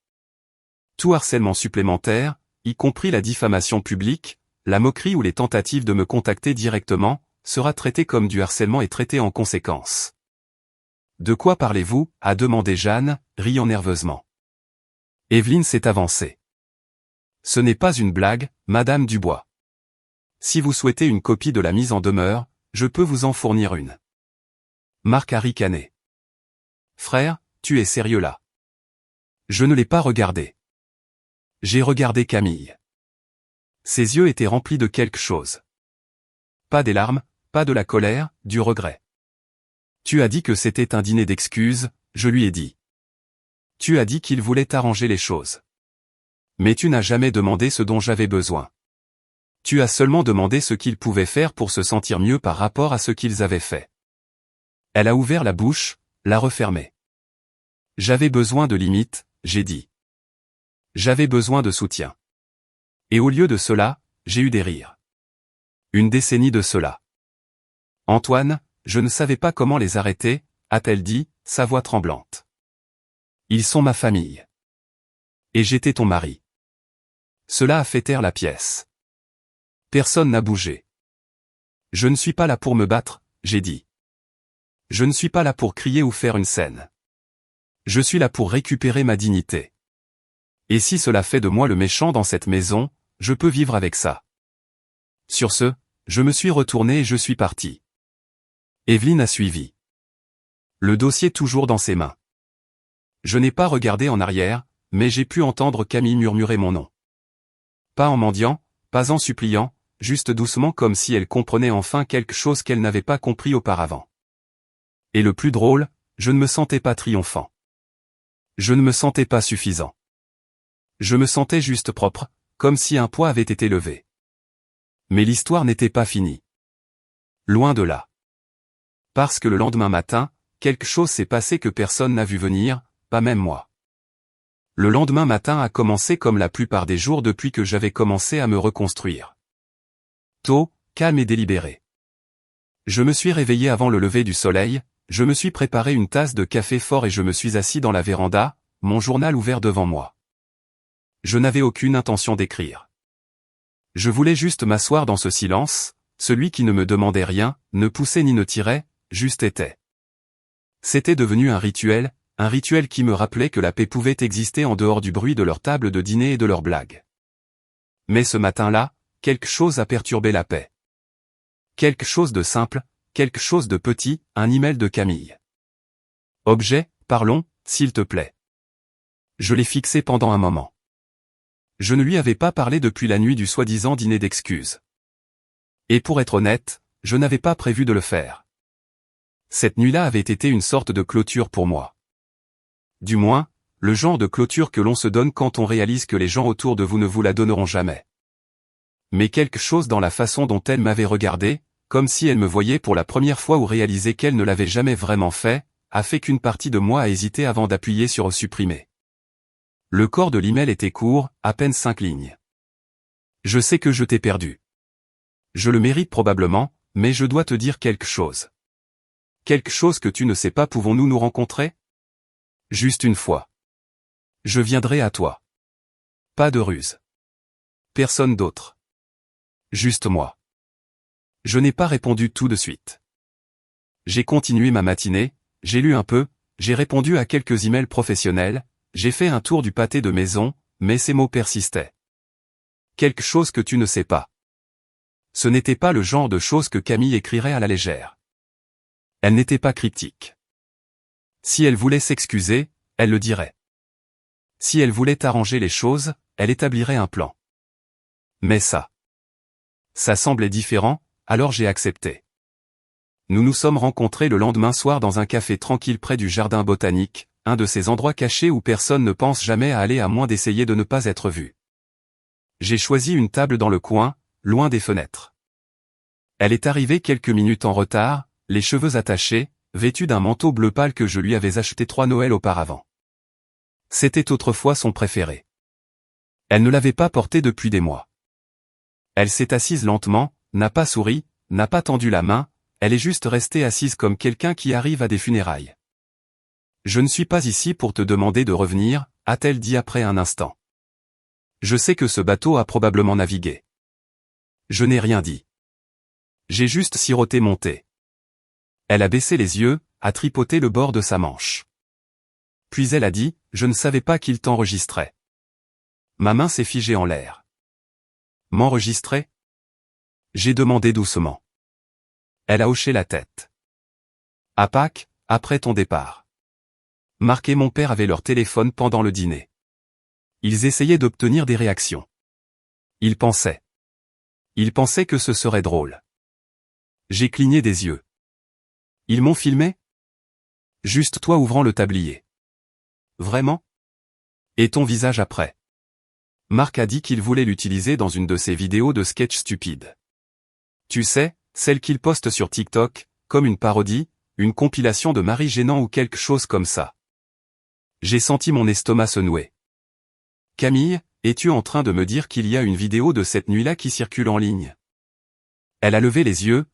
Tout harcèlement supplémentaire, y compris la diffamation publique, la moquerie ou les tentatives de me contacter directement, sera traité comme du harcèlement et traité en conséquence. De quoi parlez-vous ? A demandé Jeanne, riant nerveusement. Evelyne s'est avancée. Ce n'est pas une blague, Madame Dubois. Si vous souhaitez une copie de la mise en demeure, je peux vous en fournir une. Marc a ricané. Frère, tu es sérieux là? Je ne l'ai pas regardé. J'ai regardé Camille. Ses yeux étaient remplis de quelque chose. Pas des larmes, pas de la colère, du regret. Tu as dit que c'était un dîner d'excuses, je lui ai dit. Tu as dit qu'il voulait arranger les choses. Mais tu n'as jamais demandé ce dont j'avais besoin. Tu as seulement demandé ce qu'ils pouvaient faire pour se sentir mieux par rapport à ce qu'ils avaient fait. Elle a ouvert la bouche, l'a refermée. J'avais besoin de limites, j'ai dit. J'avais besoin de soutien. Et au lieu de cela, j'ai eu des rires. Une décennie de cela. Antoine, je ne savais pas comment les arrêter, a-t-elle dit, sa voix tremblante. Ils sont ma famille. Et j'étais ton mari. Cela a fait taire la pièce. Personne n'a bougé. Je ne suis pas là pour me battre, j'ai dit. Je ne suis pas là pour crier ou faire une scène. Je suis là pour récupérer ma dignité. Et si cela fait de moi le méchant dans cette maison, je peux vivre avec ça. Sur ce, je me suis retourné et je suis parti. Evelyne a suivi. Le dossier toujours dans ses mains. Je n'ai pas regardé en arrière, mais j'ai pu entendre Camille murmurer mon nom. Pas en mendiant, pas en suppliant, juste doucement comme si elle comprenait enfin quelque chose qu'elle n'avait pas compris auparavant. Et le plus drôle, je ne me sentais pas triomphant. Je ne me sentais pas suffisant. Je me sentais juste propre, comme si un poids avait été levé. Mais l'histoire n'était pas finie. Loin de là. Parce que le lendemain matin, quelque chose s'est passé que personne n'a vu venir, pas même moi. Le lendemain matin a commencé comme la plupart des jours depuis que j'avais commencé à me reconstruire. Tôt, calme et délibéré. Je me suis réveillé avant le lever du soleil, je me suis préparé une tasse de café fort et je me suis assis dans la véranda, mon journal ouvert devant moi. Je n'avais aucune intention d'écrire. Je voulais juste m'asseoir dans ce silence, celui qui ne me demandait rien, ne poussait ni ne tirait, juste était. C'était devenu un rituel qui me rappelait que la paix pouvait exister en dehors du bruit de leur table de dîner et de leurs blagues. Mais ce matin-là, quelque chose a perturbé la paix. Quelque chose de simple, quelque chose de petit, un email de Camille. Objet, parlons, s'il te plaît. Je l'ai fixé pendant un moment. Je ne lui avais pas parlé depuis la nuit du soi-disant dîner d'excuses. Et pour être honnête, je n'avais pas prévu de le faire. Cette nuit-là avait été une sorte de clôture pour moi. Du moins, le genre de clôture que l'on se donne quand on réalise que les gens autour de vous ne vous la donneront jamais. Mais quelque chose dans la façon dont elle m'avait regardé, comme si elle me voyait pour la première fois ou réalisait qu'elle ne l'avait jamais vraiment fait, a fait qu'une partie de moi a hésité avant d'appuyer sur supprimer. Le corps de l'email était court, à peine 5 lignes. Je sais que je t'ai perdu. Je le mérite probablement, mais je dois te dire quelque chose. Quelque chose que tu ne sais pas, pouvons-nous nous rencontrer ? Juste une fois. Je viendrai à toi. Pas de ruse. Personne d'autre. Juste moi. Je n'ai pas répondu tout de suite. J'ai continué ma matinée, j'ai lu un peu, j'ai répondu à quelques emails professionnels, j'ai fait un tour du pâté de maison, mais ces mots persistaient. Quelque chose que tu ne sais pas. Ce n'était pas le genre de choses que Camille écrirait à la légère. Elle n'était pas cryptique. Si elle voulait s'excuser, elle le dirait. Si elle voulait arranger les choses, elle établirait un plan. Mais ça semblait différent, alors j'ai accepté. Nous nous sommes rencontrés le lendemain soir dans un café tranquille près du jardin botanique, un de ces endroits cachés où personne ne pense jamais à aller à moins d'essayer de ne pas être vu. J'ai choisi une table dans le coin, loin des fenêtres. Elle est arrivée quelques minutes en retard, les cheveux attachés, vêtue d'un manteau bleu pâle que je lui avais acheté 3 Noëls auparavant. C'était autrefois son préféré. Elle ne l'avait pas porté depuis des mois. Elle s'est assise lentement, n'a pas souri, n'a pas tendu la main, elle est juste restée assise comme quelqu'un qui arrive à des funérailles. Je ne suis pas ici pour te demander de revenir, a-t-elle dit après un instant. Je sais que ce bateau a probablement navigué. Je n'ai rien dit. J'ai juste siroté mon thé. Elle a baissé les yeux, a tripoté le bord de sa manche. Puis elle a dit, je ne savais pas qu'il t'enregistrait. Ma main s'est figée en l'air. M'enregistrer ? J'ai demandé doucement. Elle a hoché la tête. À Pâques, après ton départ. Marc et mon père avaient leur téléphone pendant le dîner. Ils essayaient d'obtenir des réactions. Ils pensaient que ce serait drôle. J'ai cligné des yeux. Ils m'ont filmé ? Juste toi ouvrant le tablier. Vraiment ? Et ton visage après ? Marc a dit qu'il voulait l'utiliser dans une de ses vidéos de sketch stupides. Tu sais, celle qu'il poste sur TikTok, comme une parodie, une compilation de maris gênants ou quelque chose comme ça. J'ai senti mon estomac se nouer. Camille, es-tu en train de me dire qu'il y a une vidéo de cette nuit-là qui circule en ligne ? Elle a levé les yeux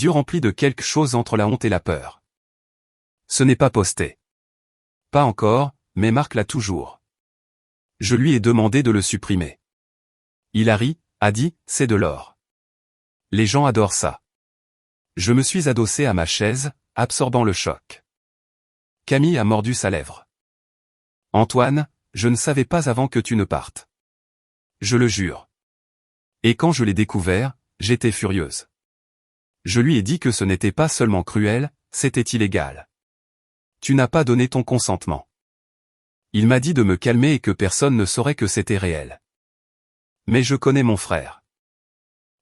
remplis de quelque chose entre la honte et la peur. Ce n'est pas posté. Pas encore, mais Marc l'a toujours. Je lui ai demandé de le supprimer. Il a ri, a dit, c'est de l'or. Les gens adorent ça. Je me suis adossé à ma chaise, absorbant le choc. Camille a mordu sa lèvre. Antoine, je ne savais pas avant que tu ne partes. Je le jure. Et quand je l'ai découvert, j'étais furieuse. Je lui ai dit que ce n'était pas seulement cruel, c'était illégal. Tu n'as pas donné ton consentement. Il m'a dit de me calmer et que personne ne saurait que c'était réel. Mais je connais mon frère.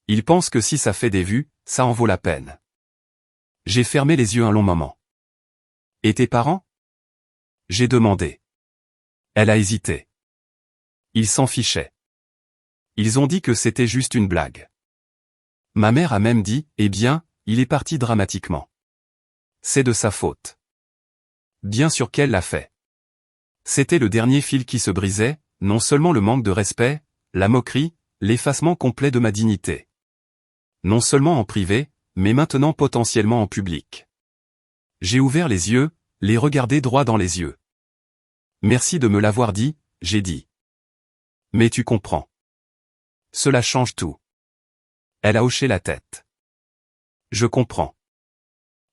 Il pense que si ça fait des vues, ça en vaut la peine. J'ai fermé les yeux un long moment. Et tes parents? J'ai demandé. Elle a hésité. Ils s'en fichaient. Ils ont dit que c'était juste une blague. Ma mère a même dit, eh bien, il est parti dramatiquement. C'est de sa faute. Bien sûr qu'elle l'a fait. C'était le dernier fil qui se brisait, non seulement le manque de respect, la moquerie, l'effacement complet de ma dignité. Non seulement en privé, mais maintenant potentiellement en public. J'ai ouvert les yeux, les regardé droit dans les yeux. Merci de me l'avoir dit, j'ai dit. Mais tu comprends. Cela change tout. Elle a hoché la tête. Je comprends.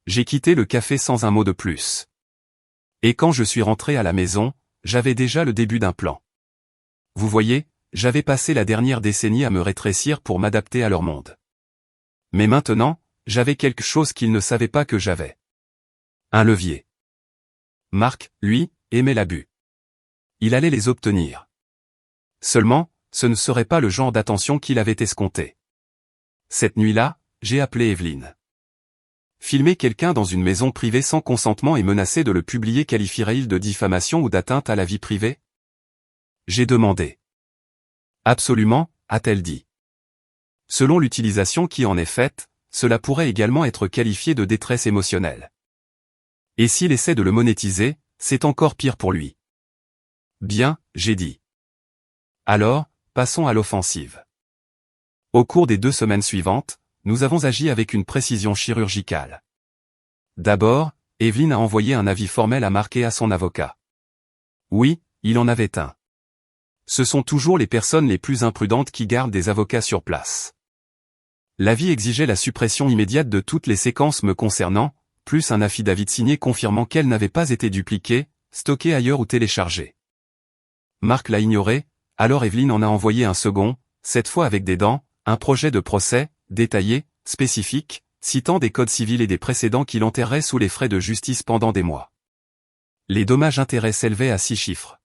J'ai quitté le café sans un mot de plus. Et quand je suis rentré à la maison, j'avais déjà le début d'un plan. Vous voyez, j'avais passé la dernière décennie à me rétrécir pour m'adapter à leur monde. Mais maintenant, j'avais quelque chose qu'ils ne savaient pas que j'avais. Un levier. Marc, lui, aimait l'abus. Il allait les obtenir. Seulement, ce ne serait pas le genre d'attention qu'il avait escompté. Cette nuit-là, j'ai appelé Evelyne. Filmer quelqu'un dans une maison privée sans consentement et menacer de le publier qualifierait-il de diffamation ou d'atteinte à la vie privée? J'ai demandé. Absolument, a-t-elle dit. Selon l'utilisation qui en est faite, cela pourrait également être qualifié de détresse émotionnelle. Et s'il essaie de le monétiser, c'est encore pire pour lui. Bien, j'ai dit. Alors, passons à l'offensive. Au cours des 2 semaines suivantes, nous avons agi avec une précision chirurgicale. D'abord, Evelyne a envoyé un avis formel à Marc et à son avocat. Oui, il en avait un. Ce sont toujours les personnes les plus imprudentes qui gardent des avocats sur place. L'avis exigeait la suppression immédiate de toutes les séquences me concernant, plus un affidavit signé confirmant qu'elles n'avaient pas été dupliquées, stockées ailleurs ou téléchargées. Marc l'a ignoré, alors Evelyne en a envoyé un second, cette fois avec des dents, un projet de procès, détaillé, spécifique, citant des codes civils et des précédents qui l'enterraient sous les frais de justice pendant des mois. Les dommages-intérêts s'élevaient à 6 chiffres.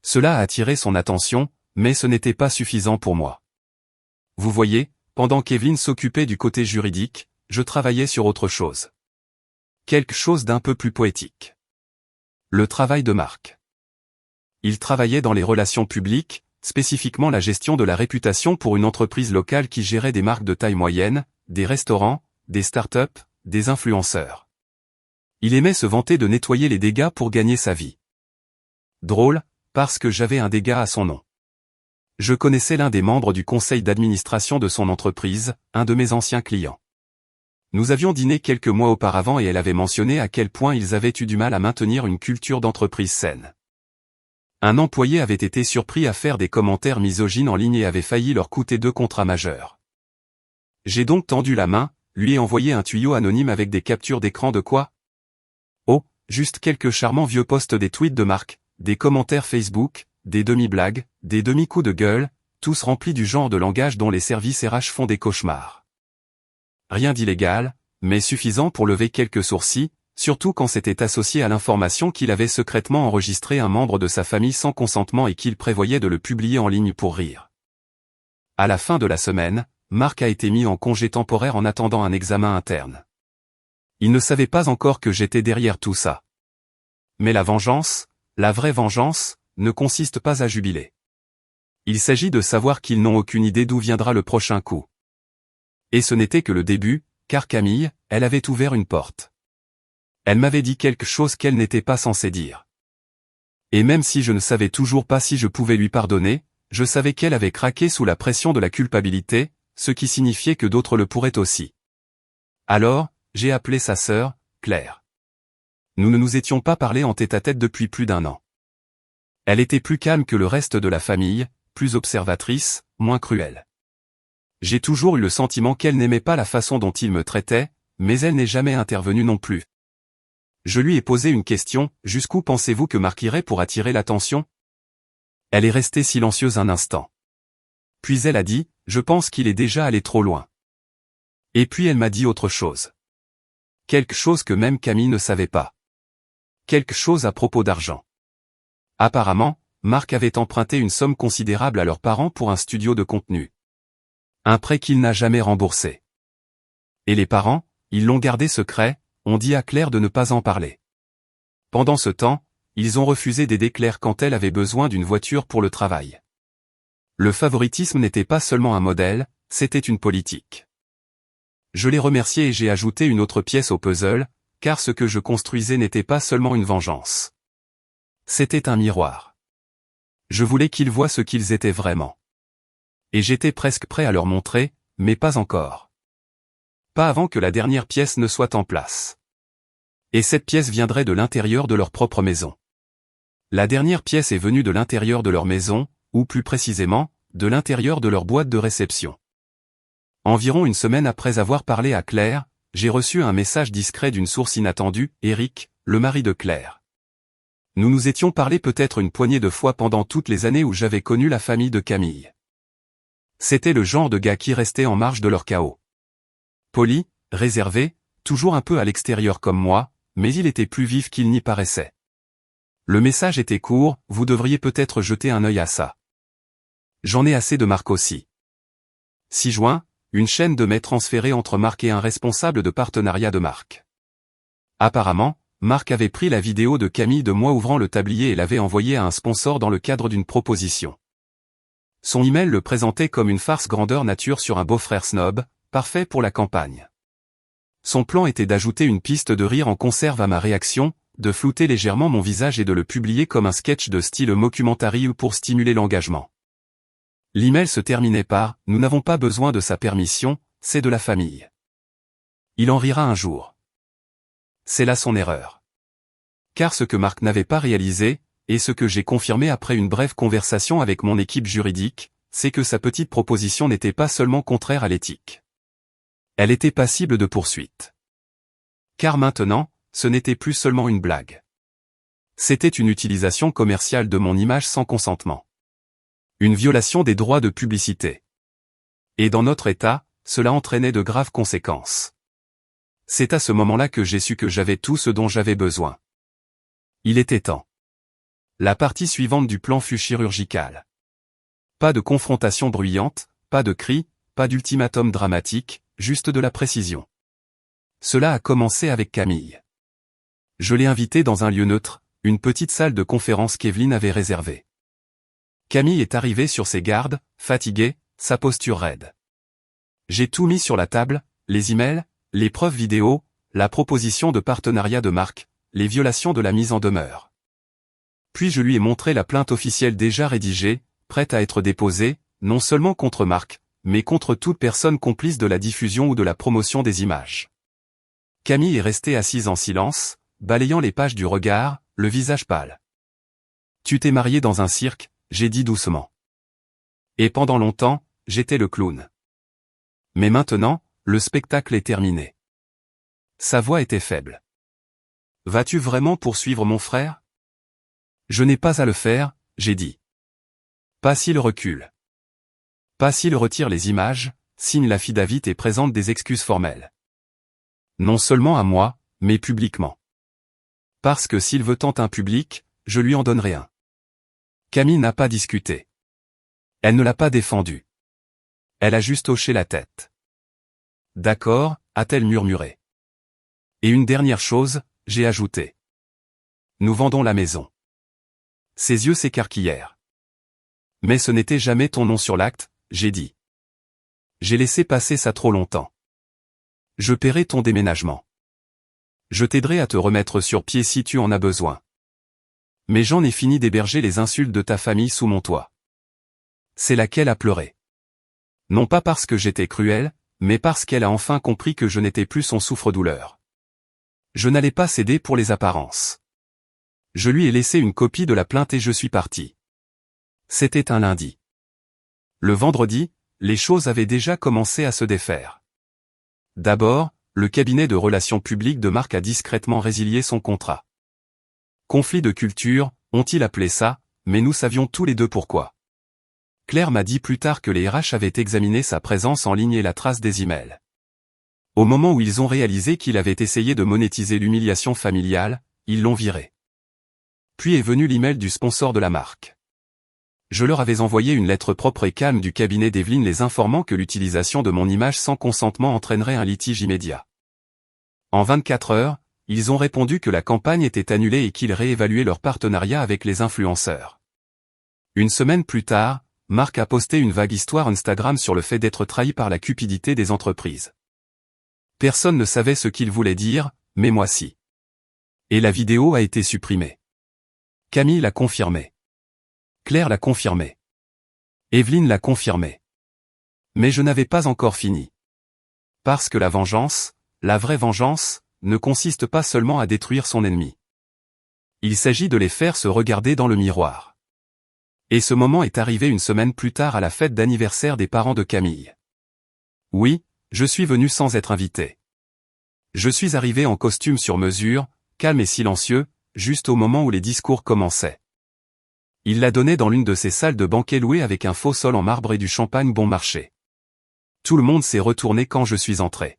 Cela a attiré son attention, mais ce n'était pas suffisant pour moi. Vous voyez, pendant qu'Evelyne s'occupait du côté juridique, je travaillais sur autre chose. Quelque chose d'un peu plus poétique. Le travail de Marc. Il travaillait dans les relations publiques, spécifiquement la gestion de la réputation pour une entreprise locale qui gérait des marques de taille moyenne, des restaurants, des start-up, des influenceurs. Il aimait se vanter de nettoyer les dégâts pour gagner sa vie. Drôle, parce que j'avais un dégât à son nom. Je connaissais l'un des membres du conseil d'administration de son entreprise, un de mes anciens clients. Nous avions dîné quelques mois auparavant et elle avait mentionné à quel point ils avaient eu du mal à maintenir une culture d'entreprise saine. Un employé avait été surpris à faire des commentaires misogynes en ligne et avait failli leur coûter 2 contrats majeurs. J'ai donc tendu la main, lui ai envoyé un tuyau anonyme avec des captures d'écran de quoi? Oh, juste quelques charmants vieux posts, des tweets de Marc, des commentaires Facebook, des demi-blagues, des demi-coups de gueule, tous remplis du genre de langage dont les services RH font des cauchemars. Rien d'illégal, mais suffisant pour lever quelques sourcils, surtout quand c'était associé à l'information qu'il avait secrètement enregistré un membre de sa famille sans consentement et qu'il prévoyait de le publier en ligne pour rire. À la fin de la semaine, Marc a été mis en congé temporaire en attendant un examen interne. Il ne savait pas encore que j'étais derrière tout ça. Mais la vengeance, la vraie vengeance, ne consiste pas à jubiler. Il s'agit de savoir qu'ils n'ont aucune idée d'où viendra le prochain coup. Et ce n'était que le début, car Camille, elle avait ouvert une porte. Elle m'avait dit quelque chose qu'elle n'était pas censée dire. Et même si je ne savais toujours pas si je pouvais lui pardonner, je savais qu'elle avait craqué sous la pression de la culpabilité, ce qui signifiait que d'autres le pourraient aussi. Alors, j'ai appelé sa sœur, Claire. Nous ne nous étions pas parlé en tête-à-tête depuis plus d'1 an. Elle était plus calme que le reste de la famille, plus observatrice, moins cruelle. J'ai toujours eu le sentiment qu'elle n'aimait pas la façon dont il me traitait, mais elle n'est jamais intervenue non plus. Je lui ai posé une question, jusqu'où pensez-vous que Marc irait pour attirer l'attention? Elle est restée silencieuse un instant. Puis elle a dit, je pense qu'il est déjà allé trop loin. Et puis elle m'a dit autre chose. Quelque chose que même Camille ne savait pas. Quelque chose à propos d'argent. Apparemment, Marc avait emprunté une somme considérable à leurs parents pour un studio de contenu. Un prêt qu'il n'a jamais remboursé. Et les parents, ils l'ont gardé secret, ont dit à Claire de ne pas en parler. Pendant ce temps, ils ont refusé d'aider Claire quand elle avait besoin d'une voiture pour le travail. Le favoritisme n'était pas seulement un modèle, c'était une politique. Je l'ai remercié et j'ai ajouté une autre pièce au puzzle, car ce que je construisais n'était pas seulement une vengeance. C'était un miroir. Je voulais qu'ils voient ce qu'ils étaient vraiment. Et j'étais presque prêt à leur montrer, mais pas encore. Pas avant que la dernière pièce ne soit en place. Et cette pièce viendrait de l'intérieur de leur propre maison. La dernière pièce est venue de l'intérieur de leur maison, ou plus précisément, de l'intérieur de leur boîte de réception. Environ une semaine après avoir parlé à Claire, j'ai reçu un message discret d'une source inattendue, Eric, le mari de Claire. Nous nous étions parlé peut-être une poignée de fois pendant toutes les années où j'avais connu la famille de Camille. C'était le genre de gars qui restait en marge de leur chaos. Poli, réservé, toujours un peu à l'extérieur comme moi, mais il était plus vif qu'il n'y paraissait. Le message était court, vous devriez peut-être jeter un œil à ça. J'en ai assez de Marc aussi. 6 juin, une chaîne de mai transférée entre Marc et un responsable de partenariat de Marc. Apparemment, Marc avait pris la vidéo de Camille de moi ouvrant le tablier et l'avait envoyée à un sponsor dans le cadre d'une proposition. Son email le présentait comme une farce grandeur nature sur un beau-frère snob, parfait pour la campagne. Son plan était d'ajouter une piste de rire en conserve à ma réaction, de flouter légèrement mon visage et de le publier comme un sketch de style mockumentary ou pour stimuler l'engagement. L'email se terminait par « Nous n'avons pas besoin de sa permission, c'est de la famille. Il en rira un jour. » C'est là son erreur. Car ce que Marc n'avait pas réalisé, et ce que j'ai confirmé après une brève conversation avec mon équipe juridique, c'est que sa petite proposition n'était pas seulement contraire à l'éthique. Elle était passible de poursuite. Car maintenant, ce n'était plus seulement une blague. C'était une utilisation commerciale de mon image sans consentement. Une violation des droits de publicité. Et dans notre État, cela entraînait de graves conséquences. C'est à ce moment-là que j'ai su que j'avais tout ce dont j'avais besoin. Il était temps. La partie suivante du plan fut chirurgicale. Pas de confrontation bruyante, pas de cris, pas d'ultimatum dramatique, juste de la précision. Cela a commencé avec Camille. Je l'ai invitée dans un lieu neutre, une petite salle de conférence qu'Evelyne avait réservée. Camille est arrivée sur ses gardes, fatiguée, sa posture raide. J'ai tout mis sur la table, les emails, les preuves vidéo, la proposition de partenariat de Marc, les violations de la mise en demeure. Puis je lui ai montré la plainte officielle déjà rédigée, prête à être déposée, non seulement contre Marc, mais contre toute personne complice de la diffusion ou de la promotion des images. Camille est restée assise en silence, balayant les pages du regard, le visage pâle. Tu t'es marié dans un cirque, j'ai dit doucement. Et pendant longtemps, j'étais le clown. Mais maintenant, le spectacle est terminé. Sa voix était faible. Vas-tu vraiment poursuivre mon frère? Je n'ai pas à le faire, j'ai dit. Pas s'il recule. Pas s'il retire les images, signe l'affidavit et présente des excuses formelles. Non seulement à moi, mais publiquement. Parce que s'il veut tant un public, je lui en donnerai un. Camille n'a pas discuté. Elle ne l'a pas défendu. Elle a juste hoché la tête. D'accord, a-t-elle murmuré. Et une dernière chose, j'ai ajouté. Nous vendons la maison. Ses yeux s'écarquillèrent. Mais ce n'était jamais ton nom sur l'acte, j'ai dit. J'ai laissé passer ça trop longtemps. Je paierai ton déménagement. Je t'aiderai à te remettre sur pied si tu en as besoin. Mais j'en ai fini d'héberger les insultes de ta famille sous mon toit. C'est laquelle a pleuré. Non pas parce que j'étais cruel, mais parce qu'elle a enfin compris que je n'étais plus son souffre-douleur. Je n'allais pas céder pour les apparences. Je lui ai laissé une copie de la plainte et je suis parti. C'était un lundi. Le vendredi, les choses avaient déjà commencé à se défaire. D'abord, le cabinet de relations publiques de Marc a discrètement résilié son contrat. Conflit de culture, ont-ils appelé ça, mais nous savions tous les deux pourquoi. Claire m'a dit plus tard que les RH avaient examiné sa présence en ligne et la trace des emails. Au moment où ils ont réalisé qu'il avait essayé de monétiser l'humiliation familiale, ils l'ont viré. Puis est venu l'email du sponsor de la marque. Je leur avais envoyé une lettre propre et calme du cabinet d'Evelyne les informant que l'utilisation de mon image sans consentement entraînerait un litige immédiat. En 24 heures, ils ont répondu que la campagne était annulée et qu'ils réévaluaient leur partenariat avec les influenceurs. Une semaine plus tard, Marc a posté une vague histoire Instagram sur le fait d'être trahi par la cupidité des entreprises. Personne ne savait ce qu'il voulait dire, mais moi si. Et la vidéo a été supprimée. Camille l'a confirmé. Claire l'a confirmé. Evelyne l'a confirmé. Mais je n'avais pas encore fini. Parce que la vengeance, la vraie vengeance, ne consiste pas seulement à détruire son ennemi. Il s'agit de les faire se regarder dans le miroir. Et ce moment est arrivé une semaine plus tard à la fête d'anniversaire des parents de Camille. Oui, je suis venu sans être invité. Je suis arrivé en costume sur mesure, calme et silencieux, juste au moment où les discours commençaient. Il l'a donné dans l'une de ces salles de banquet louées avec un faux sol en marbre et du champagne bon marché. Tout le monde s'est retourné quand je suis entré.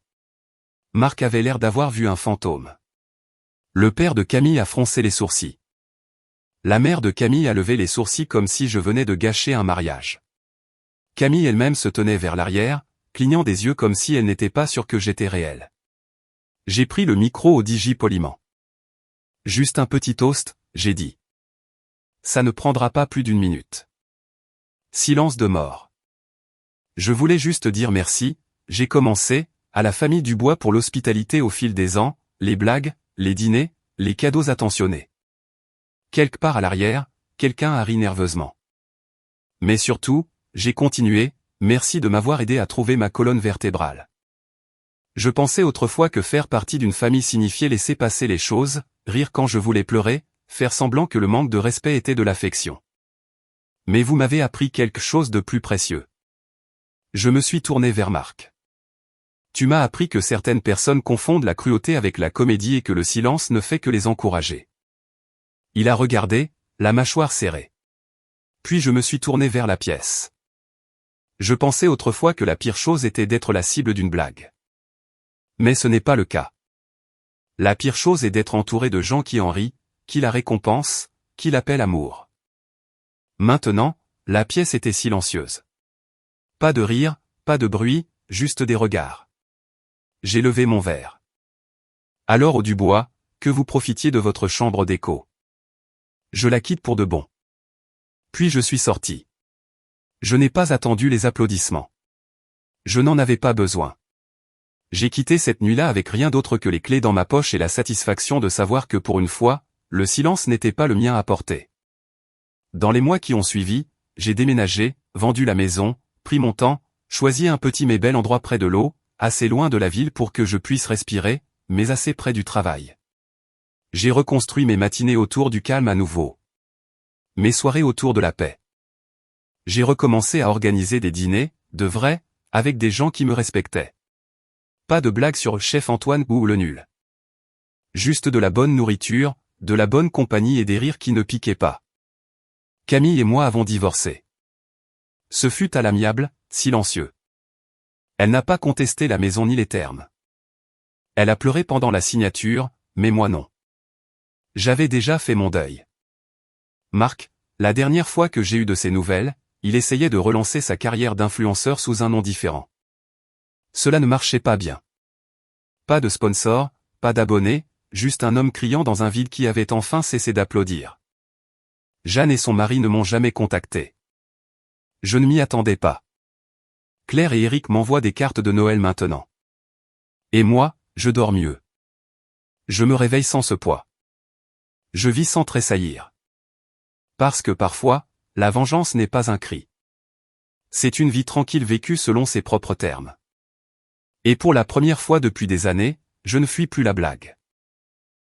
Marc avait l'air d'avoir vu un fantôme. Le père de Camille a froncé les sourcils. La mère de Camille a levé les sourcils comme si je venais de gâcher un mariage. Camille elle-même se tenait vers l'arrière, clignant des yeux comme si elle n'était pas sûre que j'étais réel. J'ai pris le micro au DJ poliment. Juste un petit toast, j'ai dit. Ça ne prendra pas plus d'une minute. Silence de mort. Je voulais juste dire merci, j'ai commencé, à la famille Dubois pour l'hospitalité au fil des ans, les blagues, les dîners, les cadeaux attentionnés. Quelque part à l'arrière, quelqu'un a ri nerveusement. Mais surtout, j'ai continué, merci de m'avoir aidé à trouver ma colonne vertébrale. Je pensais autrefois que faire partie d'une famille signifiait laisser passer les choses, rire quand je voulais pleurer, faire semblant que le manque de respect était de l'affection. Mais vous m'avez appris quelque chose de plus précieux. Je me suis tourné vers Marc. Tu m'as appris que certaines personnes confondent la cruauté avec la comédie et que le silence ne fait que les encourager. Il a regardé, la mâchoire serrée. Puis je me suis tourné vers la pièce. Je pensais autrefois que la pire chose était d'être la cible d'une blague. Mais ce n'est pas le cas. La pire chose est d'être entouré de gens qui en rient, qui la récompensent, qui l'appellent amour. Maintenant, la pièce était silencieuse. Pas de rire, pas de bruit, juste des regards. J'ai levé mon verre. Alors au Dubois, que vous profitiez de votre chambre d'écho. Je la quitte pour de bon. Puis je suis sorti. Je n'ai pas attendu les applaudissements. Je n'en avais pas besoin. J'ai quitté cette nuit-là avec rien d'autre que les clés dans ma poche et la satisfaction de savoir que pour une fois, le silence n'était pas le mien à porter. Dans les mois qui ont suivi, j'ai déménagé, vendu la maison, pris mon temps, choisi un petit mais bel endroit près de l'eau, assez loin de la ville pour que je puisse respirer, mais assez près du travail. J'ai reconstruit mes matinées autour du calme à nouveau. Mes soirées autour de la paix. J'ai recommencé à organiser des dîners, de vrais, avec des gens qui me respectaient. Pas de blagues sur Chef Antoine ou le nul. Juste de la bonne nourriture, de la bonne compagnie et des rires qui ne piquaient pas. Camille et moi avons divorcé. Ce fut à l'amiable, silencieux. Elle n'a pas contesté la maison ni les termes. Elle a pleuré pendant la signature, mais moi non. J'avais déjà fait mon deuil. Marc, la dernière fois que j'ai eu de ses nouvelles, il essayait de relancer sa carrière d'influenceur sous un nom différent. Cela ne marchait pas bien. Pas de sponsor, pas d'abonnés, juste un homme criant dans un vide qui avait enfin cessé d'applaudir. Jeanne et son mari ne m'ont jamais contacté. Je ne m'y attendais pas. Claire et Eric m'envoient des cartes de Noël maintenant. Et moi, je dors mieux. Je me réveille sans ce poids. Je vis sans tressaillir. Parce que parfois, la vengeance n'est pas un cri. C'est une vie tranquille vécue selon ses propres termes. Et pour la première fois depuis des années, je ne fuis plus la blague.